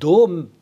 2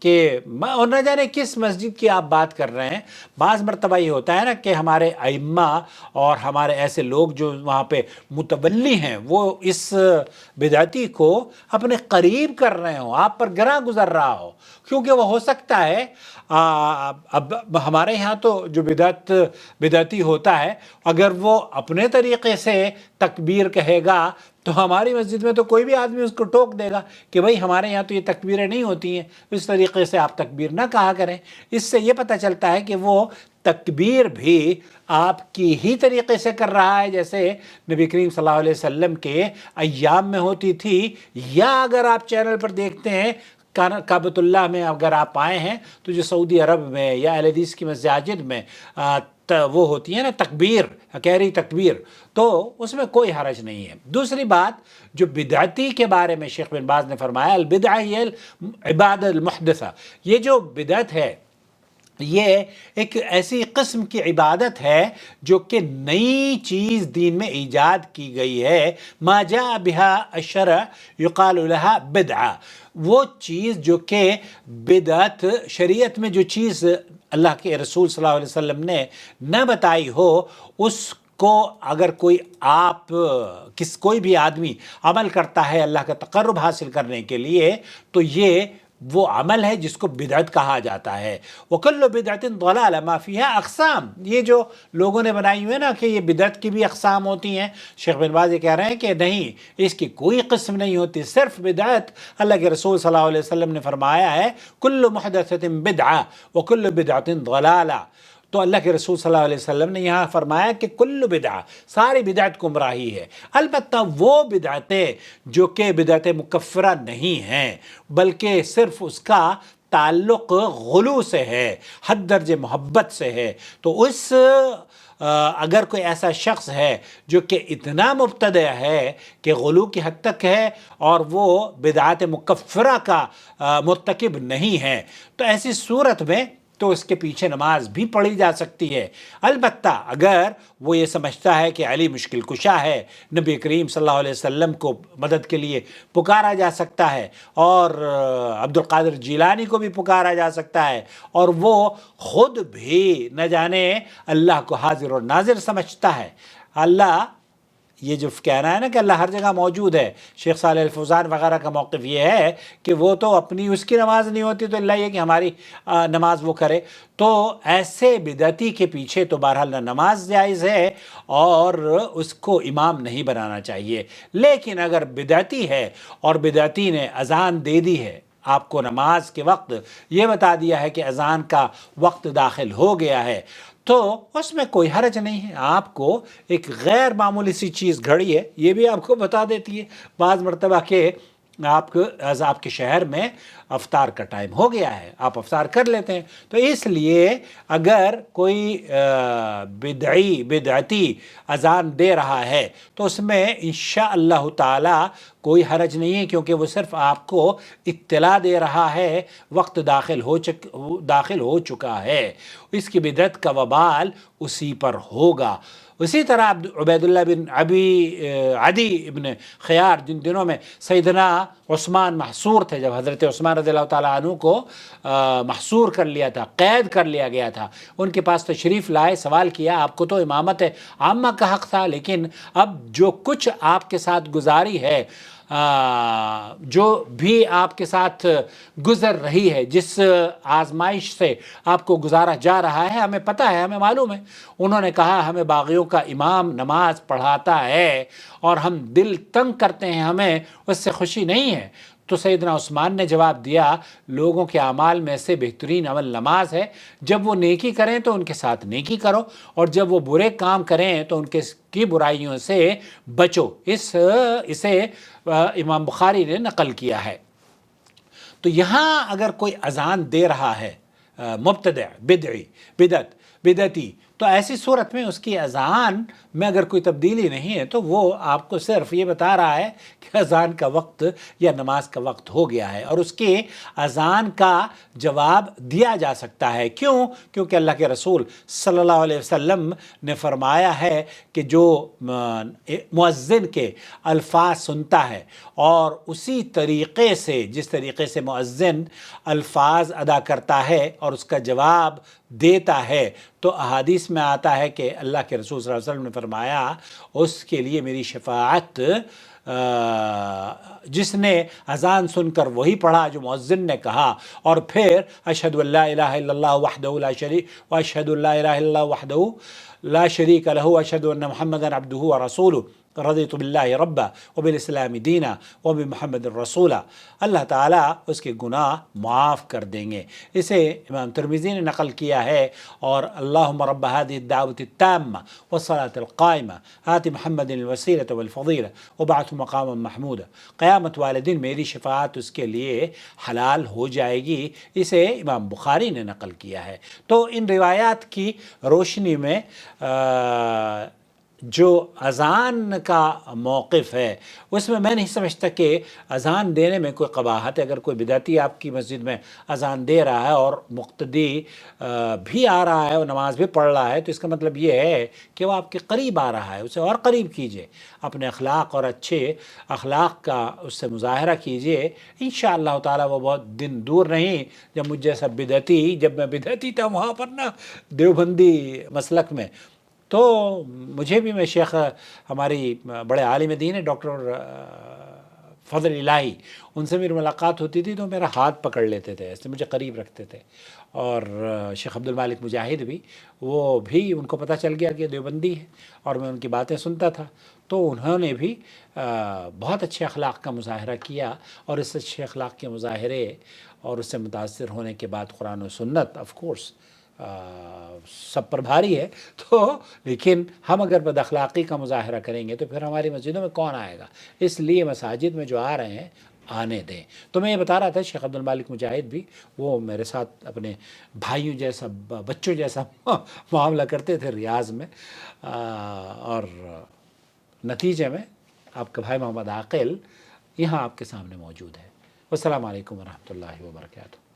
کہ اور نہ جانے کس مسجد کی آپ بات کر رہے ہیں. بعض مرتبہ یہ ہوتا ہے نا کہ ہمارے ائمہ اور ہمارے ایسے لوگ جو وہاں پہ متولی ہیں وہ اس بدعتی کو اپنے قریب کر رہے ہوں، آپ پر گراں گزر رہا ہو، کیونکہ وہ ہو سکتا ہے اب ہمارے یہاں تو جو بدعتی ہوتا ہے اگر وہ اپنے طریقے سے تکبیر کہے گا تو ہماری مسجد میں تو کوئی بھی آدمی اس کو ٹوک دے گا کہ بھائی ہمارے یہاں تو یہ تکبیریں نہیں ہوتی ہیں، اس طریقے سے آپ تکبیر نہ کہا کریں. اس سے یہ پتہ چلتا ہے کہ وہ تکبیر بھی آپ کی ہی طریقے سے کر رہا ہے جیسے نبی کریم صلی اللہ علیہ وسلم کے ایام میں ہوتی تھی. یا اگر آپ چینل پر دیکھتے ہیں کعبۃ اللہ میں اگر آپ آئے ہیں تو جو سعودی عرب میں یا اہل حدیث کی مساجد میں وہ ہوتی ہے نا تکبیر، کہری تکبیر، تو اس میں کوئی حرج نہیں ہے. دوسری بات جو بدعتی کے بارے میں شیخ بن باز نے فرمایا، البدعہ ہی العبادہ المحدثہ، یہ جو بدعت ہے یہ ایک ایسی قسم کی عبادت ہے جو کہ نئی چیز دین میں ایجاد کی گئی ہے. ما جاء بها الشرع یقال لها بدعہ، وہ چیز جو کہ بدعت شریعت میں جو چیز اللہ کے رسول صلی اللہ علیہ وسلم نے نہ بتائی ہو اس کو اگر کوئی بھی آدمی عمل کرتا ہے اللہ کا تقرب حاصل کرنے کے لیے تو یہ وہ عمل ہے جس کو بدعت کہا جاتا ہے. وَكُلُّ بِدْعَةٍ ضَلَالَةٍ مَا فِيهَا اقسام، یہ جو لوگوں نے بنائی ہوئی ہے نا کہ یہ بدعت کی بھی اقسام ہوتی ہیں، شیخ بن باز یہ کہہ رہے ہیں کہ نہیں، اس کی کوئی قسم نہیں ہوتی، صرف بدعت. اللہ کے رسول صلی اللہ علیہ وسلم نے فرمایا ہے كُلُّ مُحْدَثَةٍ بِدْعَةٍ وَكُلُّ بِدْعَةٍ ضَلَالَةٍ. تو اللہ کے رسول صلی اللہ علیہ وسلم نے یہاں فرمایا کہ کل بدعہ، ساری بدعت گمراہی ہے. البتہ وہ بدعتیں جو کہ بدعت مکفرہ نہیں ہیں بلکہ صرف اس کا تعلق غلو سے ہے، حد درجے محبت سے ہے، تو اس اگر کوئی ایسا شخص ہے جو کہ اتنا مبتدع ہے کہ غلو کی حد تک ہے اور وہ بدعات مکفرہ کا مرتکب نہیں ہے تو ایسی صورت میں تو اس کے پیچھے نماز بھی پڑھی جا سکتی ہے. البتہ اگر وہ یہ سمجھتا ہے کہ علی مشکل کشا ہے، نبی کریم صلی اللہ علیہ وسلم کو مدد کے لیے پکارا جا سکتا ہے اور عبد القادر جیلانی کو بھی پکارا جا سکتا ہے اور وہ خود بھی نہ جانے اللہ کو حاضر اور ناظر سمجھتا ہے. اللہ یہ جو کہنا ہے نا کہ اللہ ہر جگہ موجود ہے، شیخ صالح الفوزان وغیرہ کا موقف یہ ہے کہ وہ تو اپنی اس کی نماز نہیں ہوتی تو اللہ یہ کہ ہماری نماز وہ کرے. تو ایسے بدعتی کے پیچھے تو بہرحال نہ نماز جائز ہے اور اس کو امام نہیں بنانا چاہیے. لیکن اگر بدعتی ہے اور بدعتی نے اذان دے دی ہے، آپ کو نماز کے وقت یہ بتا دیا ہے کہ اذان کا وقت داخل ہو گیا ہے، تو اس میں کوئی حرج نہیں ہے. آپ کو ایک غیر معمولی سی چیز گھڑی ہے، یہ بھی آپ کو بتا دیتی ہے بعض مرتبہ کہ آپ کے شہر میں افطار کا ٹائم ہو گیا ہے، آپ افطار کر لیتے ہیں. تو اس لیے اگر کوئی بدعتی اذان دے رہا ہے تو اس میں انشاءاللہ تعالی کوئی حرج نہیں ہے، کیونکہ وہ صرف آپ کو اطلاع دے رہا ہے وقت داخل ہو چکا ہے. اس کی بدعت کا وبال اسی پر ہوگا. اسی طرح عبید اللہ بن عدی ابن خیار جن دنوں میں سیدنا عثمان محصور تھے، جب حضرت عثمان رضی اللہ تعالیٰ عنہ کو محصور کر لیا تھا، قید کر لیا گیا تھا، ان کے پاس تشریف لائے، سوال کیا آپ کو تو امامت عامہ کا حق تھا، لیکن اب جو کچھ آپ کے ساتھ گزاری ہے، جو بھی آپ کے ساتھ گزر رہی ہے، جس آزمائش سے آپ کو گزارا جا رہا ہے، ہمیں پتہ ہے، ہمیں معلوم ہے. انہوں نے کہا ہمیں باغیوں کا امام نماز پڑھاتا ہے اور ہم دل تنگ کرتے ہیں، ہمیں اس سے خوشی نہیں ہے. تو سیدنا عثمان نے جواب دیا لوگوں کے اعمال میں سے بہترین عمل نماز ہے، جب وہ نیکی کریں تو ان کے ساتھ نیکی کرو اور جب وہ برے کام کریں تو ان کی برائیوں سے بچو. اسے امام بخاری نے نقل کیا ہے. تو یہاں اگر کوئی اذان دے رہا ہے مبتدع بدعتی تو ایسی صورت میں اس کی اذان میں اگر کوئی تبدیلی نہیں ہے تو وہ آپ کو صرف یہ بتا رہا ہے کہ اذان کا وقت یا نماز کا وقت ہو گیا ہے، اور اس کی اذان کا جواب دیا جا سکتا ہے۔ کیوں؟ کیونکہ اللہ کے رسول صلی اللہ علیہ وسلم نے فرمایا ہے کہ جو مؤذن کے الفاظ سنتا ہے اور اسی طریقے سے جس طریقے سے مؤذن الفاظ ادا کرتا ہے اور اس کا جواب دیتا ہے، تو احادیث میں آتا ہے کہ اللہ کے رسول صلی اللہ علیہ وسلم نے فرمایا اس کے لیے میری شفاعت، جس نے اذان سن کر وہی پڑھا جو مؤذن نے کہا، اور پھر اشہد ان لا الہ الا اللہ وحدہ لا شریک واشہد ان لا الہ الا اللہ وحدہ لا شریک لہ واشہد ان محمدا عبدہ ورسولہ رضیت باللہ ربا وبالاسلام دینا وبمحمد رسولا، اللہ تعالیٰ اس کے گناہ معاف کر دیں گے۔ اسے امام ترمذی نے نقل کیا ہے۔ اور اللہم رب هذه الدعوة التامة والصلاة القائمة آت محمد الوسیلة والفضیلة وبعثه مقاما محمودا، قیامت والے دن میری شفاعت اس کے لیے حلال ہو جائے گی۔ اسے امام بخاری نے نقل کیا ہے۔ تو ان روایات کی روشنی میں جو اذان کا موقف ہے اس میں میں نہیں سمجھتا کہ اذان دینے میں کوئی قباحت ہے۔ اگر کوئی بدعتی آپ کی مسجد میں اذان دے رہا ہے اور مقتدی بھی آ رہا ہے اور نماز بھی پڑھ رہا ہے، تو اس کا مطلب یہ ہے کہ وہ آپ کے قریب آ رہا ہے، اسے اور قریب کیجئے، اپنے اخلاق اور اچھے اخلاق کا اس سے مظاہرہ کیجئے۔ انشاءاللہ تعالی وہ بہت دن دور نہیں جب مجھ جیسا بدعتی، جب میں بدعتی تھا وہاں پر نا دیوبندی مسلک میں، تو مجھے بھی میں شیخ ہماری بڑے عالم دین ہے ڈاکٹر فضل الہی، ان سے میری ملاقات ہوتی تھی تو میرا ہاتھ پکڑ لیتے تھے، ایسے مجھے قریب رکھتے تھے۔ اور شیخ عبد المالک مجاہد بھی، وہ بھی ان کو پتہ چل گیا کہ دیوبندی ہے اور میں ان کی باتیں سنتا تھا، تو انہوں نے بھی بہت اچھے اخلاق کا مظاہرہ کیا، اور اس اچھے اخلاق کے مظاہرے اور اس سے متاثر ہونے کے بعد قرآن و سنت آف کورس سب پر بھاری ہے، تو لیکن ہم اگر بد اخلاقی کا مظاہرہ کریں گے تو پھر ہماری مسجدوں میں کون آئے گا؟ اس لیے مساجد میں جو آ رہے ہیں آنے دیں۔ تو میں یہ بتا رہا تھا شیخ عبد المالک مجاہد بھی وہ میرے ساتھ اپنے بھائیوں جیسا بچوں جیسا معاملہ کرتے تھے ریاض میں، اور نتیجے میں آپ کا بھائی محمد عاقل یہاں آپ کے سامنے موجود ہے۔ والسلام علیکم ورحمۃ اللہ وبرکاتہ۔